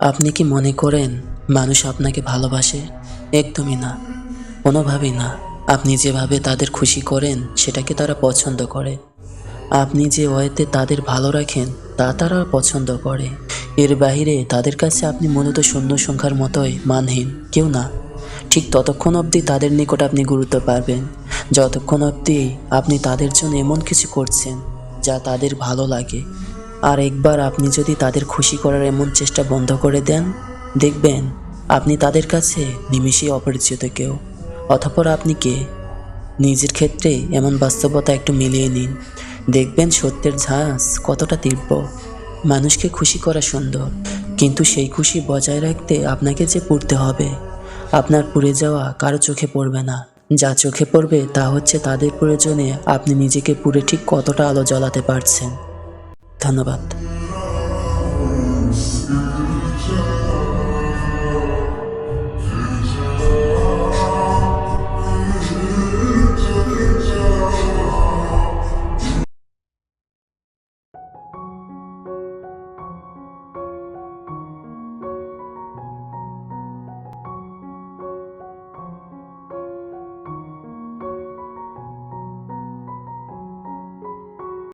আপনি কি মনে করেন মানুষ আপনাকে ভালোবাসে? একদমই না, কোনোভাবেই না। আপনি যেভাবে তাদের খুশি করেন সেটাকে তারা পছন্দ করে। আপনি যে ওয়েতে তাদের ভালো রাখেন তা তারা পছন্দ করে। এর বাহিরে তাদের কাছে আপনি মূলত শূন্য সংখ্যার মতোই মানহীন, কেউ না। ঠিক ততক্ষণ অবধি তাদের নিকট আপনি গুরুত্ব পাবেন যতক্ষণ অবধি আপনি তাদের জন্য এমন কিছু করছেন যা তাদের ভালো লাগে। আর একবার আপনি যদি তাদের খুশি করার এমন চেষ্টা বন্ধ করে দেন, দেখবেন আপনি তাদের কাছে নিমেষেই অপরিচিত কেউ। অতঃপর আপনি কে? নিজের ক্ষেত্রে এমন বাস্তবতা একটু মিলিয়ে নিন, দেখবেন সত্যের ঝাঁজ কতটা তীব্র। মানুষকে খুশি করা সুন্দর, কিন্তু সেই খুশি বজায় রাখতে আপনাকে যে পুড়তে হবে। আপনার পুড়ে যাওয়া কারো চোখে পড়বে না। যা চোখে পড়বে তা হচ্ছে তাদের প্রয়োজনে আপনি নিজেকে পুড়ে ঠিক কতটা আলো জ্বালাতে পারছেন। ধন্যবাদ।